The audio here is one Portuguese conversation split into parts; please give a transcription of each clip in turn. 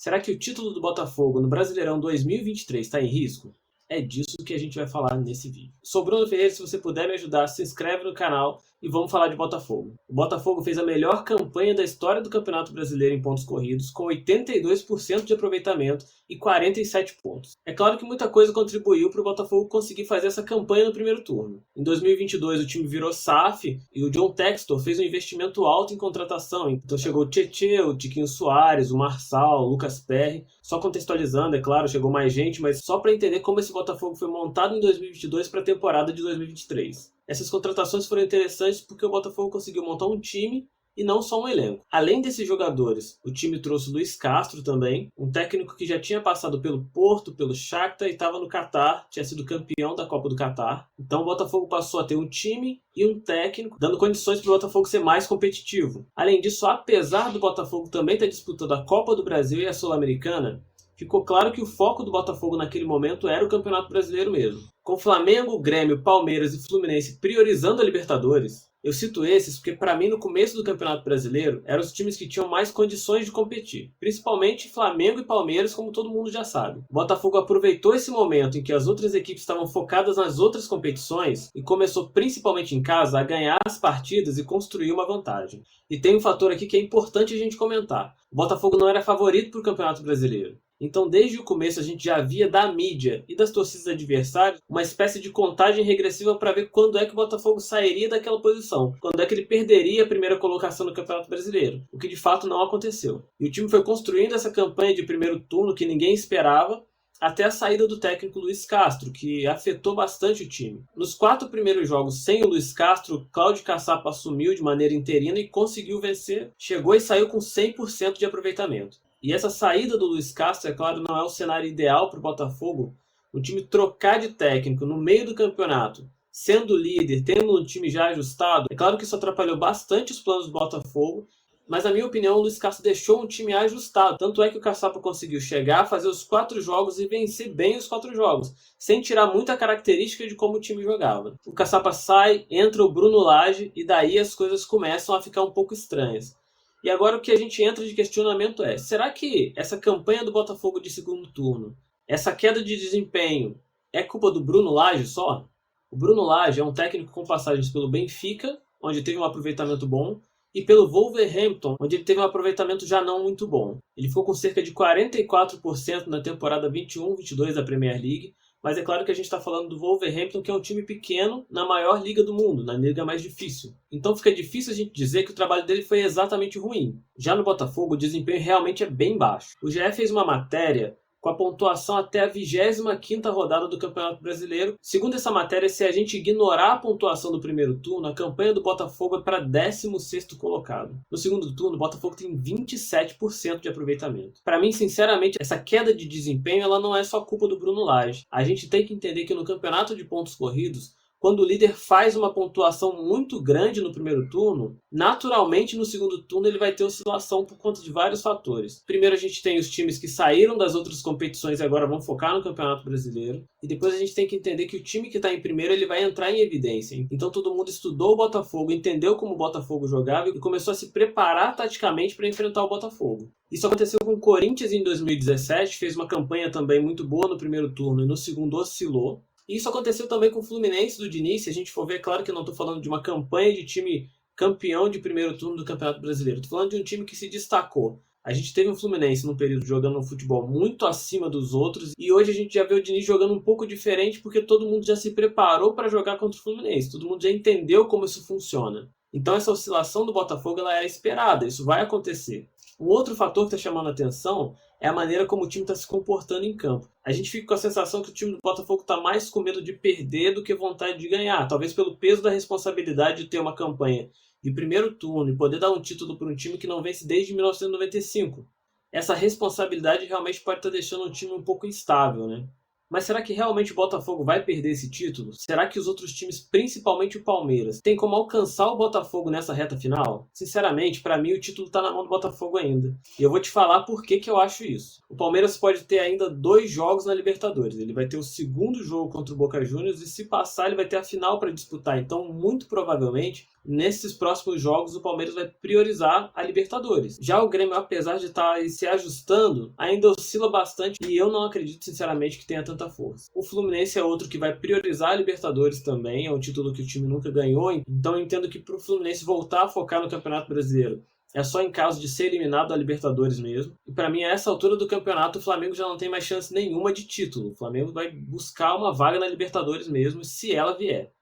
Será que o título do Botafogo no Brasileirão 2023 está em risco? É disso que a gente vai falar nesse vídeo. Sou Bruno Ferreira, se você puder me ajudar, se inscreve no canal e vamos falar de Botafogo. O Botafogo fez a melhor campanha da história do Campeonato Brasileiro em pontos corridos, com 82% de aproveitamento e 47 pontos. É claro que muita coisa contribuiu para o Botafogo conseguir fazer essa campanha no primeiro turno. Em 2022 o time virou SAF e o John Textor fez um investimento alto em contratação. Então chegou o Tietê, o Tiquinho Soares, o Marçal, o Lucas Perry. Só contextualizando, é claro, chegou mais gente, mas só para entender como esse Botafogo foi montado em 2022 para a temporada de 2023. Essas contratações foram interessantes porque o Botafogo conseguiu montar um time e não só um elenco. Além desses jogadores, o time trouxe o Luiz Castro também, um técnico que já tinha passado pelo Porto, pelo Shakhtar e estava no Catar, tinha sido campeão da Copa do Catar. Então o Botafogo passou a ter um time e um técnico, dando condições para o Botafogo ser mais competitivo. Além disso, apesar do Botafogo também estar disputando a Copa do Brasil e a Sul-Americana, ficou claro que o foco do Botafogo naquele momento era o Campeonato Brasileiro mesmo. Com Flamengo, Grêmio, Palmeiras e Fluminense priorizando a Libertadores, eu cito esses porque para mim no começo do Campeonato Brasileiro eram os times que tinham mais condições de competir, principalmente Flamengo e Palmeiras, como todo mundo já sabe. O Botafogo aproveitou esse momento em que as outras equipes estavam focadas nas outras competições e começou principalmente em casa a ganhar as partidas e construir uma vantagem. E tem um fator aqui que é importante a gente comentar. O Botafogo não era favorito para o Campeonato Brasileiro. Então, desde o começo, a gente já via da mídia e das torcidas adversárias uma espécie de contagem regressiva para ver quando é que o Botafogo sairia daquela posição, quando é que ele perderia a primeira colocação no Campeonato Brasileiro, o que de fato não aconteceu. E o time foi construindo essa campanha de primeiro turno que ninguém esperava, até a saída do técnico Luiz Castro, que afetou bastante o time. Nos 4 primeiros jogos sem o Luiz Castro, Cláudio Caçapa assumiu de maneira interina e conseguiu vencer, chegou e saiu com 100% de aproveitamento. E essa saída do Luiz Castro, é claro, não é o cenário ideal para o Botafogo. O time trocar de técnico no meio do campeonato, sendo líder, tendo um time já ajustado, é claro que isso atrapalhou bastante os planos do Botafogo, mas na minha opinião o Luiz Castro deixou um time ajustado. Tanto é que o Caçapa conseguiu chegar, fazer os 4 jogos e vencer bem os 4 jogos, sem tirar muita característica de como o time jogava. O Caçapa sai, entra o Bruno Lage e daí as coisas começam a ficar um pouco estranhas. E agora o que a gente entra de questionamento é, será que essa campanha do Botafogo de segundo turno, essa queda de desempenho, é culpa do Bruno Lage só? O Bruno Lage é um técnico com passagens pelo Benfica, onde teve um aproveitamento bom, e pelo Wolverhampton, onde ele teve um aproveitamento já não muito bom. Ele ficou com cerca de 44% na temporada 21-22 da Premier League, mas é claro que a gente está falando do Wolverhampton, que é um time pequeno na maior liga do mundo, na liga mais difícil. Então fica difícil a gente dizer que o trabalho dele foi exatamente ruim. Já no Botafogo, o desempenho realmente é bem baixo. O GE fez uma matéria com a pontuação até a 25ª rodada do Campeonato Brasileiro. Segundo essa matéria, se a gente ignorar a pontuação do primeiro turno, a campanha do Botafogo é para 16º colocado. No segundo turno, o Botafogo tem 27% de aproveitamento. Para mim, sinceramente, essa queda de desempenho ela não é só culpa do Bruno Lage. A gente tem que entender que no campeonato de pontos corridos, quando o líder faz uma pontuação muito grande no primeiro turno, naturalmente no segundo turno ele vai ter oscilação por conta de vários fatores. Primeiro a gente tem os times que saíram das outras competições e agora vão focar no Campeonato Brasileiro. E depois a gente tem que entender que o time que está em primeiro ele vai entrar em evidência. Então todo mundo estudou o Botafogo, entendeu como o Botafogo jogava e começou a se preparar taticamente para enfrentar o Botafogo. Isso aconteceu com o Corinthians em 2017, fez uma campanha também muito boa no primeiro turno e no segundo oscilou. E isso aconteceu também com o Fluminense do Diniz. Se a gente for ver, claro que eu não estou falando de uma campanha de time campeão de primeiro turno do Campeonato Brasileiro. Estou falando de um time que se destacou. A gente teve um Fluminense num período jogando um futebol muito acima dos outros e hoje a gente já vê o Diniz jogando um pouco diferente porque todo mundo já se preparou para jogar contra o Fluminense. Todo mundo já entendeu como isso funciona. Então essa oscilação do Botafogo ela é esperada, isso vai acontecer. Um outro fator que está chamando a atenção é a maneira como o time está se comportando em campo. A gente fica com a sensação que o time do Botafogo está mais com medo de perder do que vontade de ganhar. Talvez pelo peso da responsabilidade de ter uma campanha de primeiro turno e poder dar um título para um time que não vence desde 1995. Essa responsabilidade realmente pode estar deixando o time um pouco instável, né? Mas será que realmente o Botafogo vai perder esse título? Será que os outros times, principalmente o Palmeiras, tem como alcançar o Botafogo nessa reta final? Sinceramente, para mim o título está na mão do Botafogo ainda. E eu vou te falar por que eu acho isso. O Palmeiras pode ter ainda 2 jogos na Libertadores. Ele vai ter o segundo jogo contra o Boca Juniors e se passar ele vai ter a final para disputar. Então, muito provavelmente, nesses próximos jogos o Palmeiras vai priorizar a Libertadores. Já o Grêmio, apesar de estar se ajustando, ainda oscila bastante e eu não acredito sinceramente que tenha tanta força. O Fluminense é outro que vai priorizar a Libertadores também, é um título que o time nunca ganhou, então eu entendo que para o Fluminense voltar a focar no Campeonato Brasileiro é só em caso de ser eliminado da Libertadores mesmo. E para mim, a essa altura do campeonato, o Flamengo já não tem mais chance nenhuma de título. O Flamengo vai buscar uma vaga na Libertadores mesmo, se ela vier.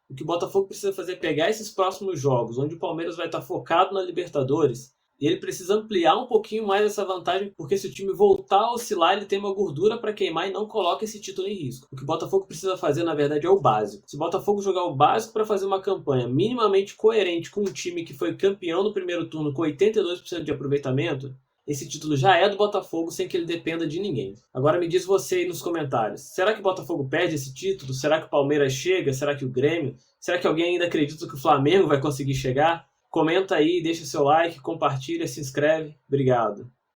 O que o Botafogo precisa fazer é pegar esses próximos jogos, onde o Palmeiras vai estar focado na Libertadores, e ele precisa ampliar um pouquinho mais essa vantagem, porque se o time voltar a oscilar, ele tem uma gordura para queimar e não coloca esse título em risco. O que o Botafogo precisa fazer, na verdade, é o básico. Se o Botafogo jogar o básico para fazer uma campanha minimamente coerente com um time que foi campeão no primeiro turno com 82% de aproveitamento, esse título já é do Botafogo sem que ele dependa de ninguém. Agora me diz você aí nos comentários. Será que o Botafogo perde esse título? Será que o Palmeiras chega? Será que o Grêmio? Será que alguém ainda acredita que o Flamengo vai conseguir chegar? Comenta aí, deixa seu like, compartilha, se inscreve. Obrigado.